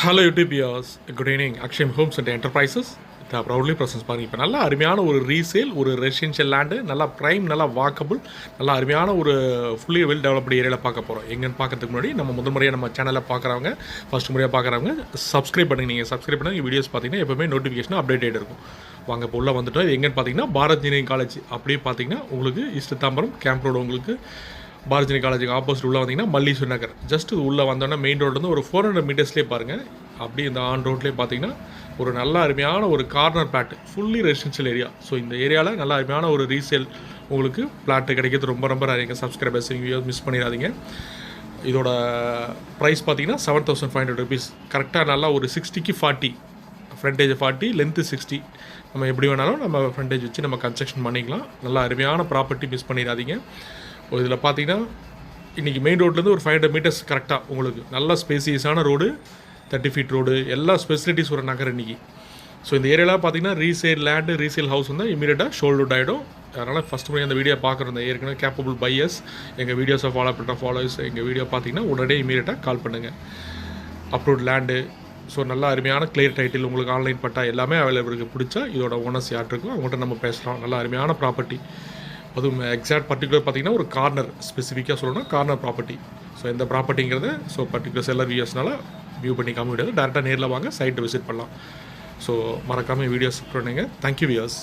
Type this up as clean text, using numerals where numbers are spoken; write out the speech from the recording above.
Hello YouTube viewers, good evening. Akshayam homes and enterprises proudly presents பாருங்க. இப்போ நல்லா அருமையான ஒரு ரீசேல், ஒரு ரெசிடென்ஷியல் லேண்டு, நல்லா ப்ரைம், நல்லா வாக்கபிள், நல்லா அருமையான ஒரு ஃபுல்லி வெல் டெவலப்டு ஏரியாவில் பார்க்க போகிறோம். எங்கன்னு பார்க்கறதுக்கு முன்னாடி நம்ம முதல் முறையாக நம்ம சேனலில் பார்க்குறவங்க, ஃபஸ்ட் முறையாக பார்க்குறவங்க சப்ஸ்கிரைப் பண்ணுங்கள். நீங்கள் சப்ஸ்கிரைப் பண்ணி வீடியோஸ் பார்த்தீங்கன்னா எப்போவுமே நோட்டிஃபிகேஷன் அப்டேட் ஆகிட்டு இருக்கும். வாங்க இப்போ உள்ளே வந்துட்டோம். இது எங்கன்னு பார்த்தீங்கன்னா பாரத் இன்ஜினியரிங் காலேஜ். அப்படியே பார்த்தீங்கன்னா உங்களுக்கு ஈஸ்ட் தாம்பரம் கேம்ப் ரோடு, உங்களுக்கு பாரத் இன்ஜினியரிங் காலேஜுக்கு ஆப்போசிட் உள்ளே வந்தீங்கன்னா மல்லீஸ்வர் நகர். ஜஸ்ட் உள்ளே வந்தோன்னா மெயின் ரோட்லேருந்து ஒரு 400 மீட்டர்ஸ்லேயே பாருங்கள். அப்படி இந்த ஆன் ரோட்லேயே பார்த்தீங்கன்னா ஒரு நல்ல அருமையான ஒரு corner flat, fully residential area. So இந்த ஏரியாவில் நல்ல அருமையான ஒரு ரீசேல் உங்களுக்கு பிளாட்டு கிடைக்கிறது ரொம்ப ரொம்ப நிறைய. சப்ஸ்கிரைபர்ஸ் வீடியோ மிஸ் பண்ணிடாதீங்க. இதோட ப்ரைஸ் பார்த்தீங்கன்னா 7,500 rupees. கரெக்டாக நல்லா ஒரு 60க்கு 40, ஃப்ரண்டேஜ் 40, லென்த்து 60. நம்ம எப்படி வேணாலும் நம்ம ஃப்ரண்டேஜ் வச்சு நம்ம கன்ஸ்ட்ரக்ஷன் பண்ணிக்கலாம். நல்லா அருமையான ப்ராப்பர்ட்டி, மிஸ் பண்ணிடாதீங்க. இதில் பார்த்தீங்கன்னா இன்றைக்கி மெயின் ரோட்லேருந்து ஒரு 500 மீட்டர்ஸ் கரெக்டாக உங்களுக்கு நல்ல ஸ்பேசியஸான ரோடு, 30 feet ரோடு, எல்லா ஃபெசிலிட்டிஸ் ஒரு நகர் இன்றைக்கி. ஸோ இந்த ஏரியாவில் பார்த்தீங்கன்னா ரீசேல் லேண்டு, ரீசேல் ஹவுஸ் வந்து இமீடியட்டாக ஷோல்ட் அவுட் ஆகிடும். அதனால் ஃபஸ்ட் முறை அந்த வீடியோ பார்க்குறோம். ஏற்கனவே கேப்பபிள் பையர்ஸ், எங்கள் வீடியோஸை ஃபாலோ பண்ணுற ஃபாலோவர்ஸ் எங்கள் வீடியோ பார்த்தீங்கன்னா உடனே இமீடியட்டாக கால் பண்ணுங்கள். அப்ரூவ்ட் லேண்டு, ஸோ நல்ல அருமையான கிளியர் டைட்டில், உங்களுக்கு ஆன்லைன் பட்டா எல்லாமே அவைலபிள் இருக்குது. பிடிச்சா இதோட ஓனர்ஸ் யார் இருக்கோ அவங்கள்ட்ட நம்ம பேசலாம். நல்ல அருமையான ப்ராப்பர்ட்டி. அதுவும் எக்ஸாக்ட் பர்டிகுலர் பார்த்தீங்கன்னா ஒரு கார்னர், ஸ்பெசிஃபிக்காக சொல்லணும்னா கார்னர் ப்ராப்பர்ட்டி. ஸோ எந்த ப்ராப்பர்ட்டிங்கிறது ஸோ பர்டிகுலர் செல்லர் வியூஸ்னால வியூ பண்ணி காம முடியாது. டேரெக்டாக நேரில் வாங்க, சைட்டை விசிட் பண்ணலாம். ஸோ மறக்காமல் வீடியோஸ் பண்ணுங்கள். Thank you viewers.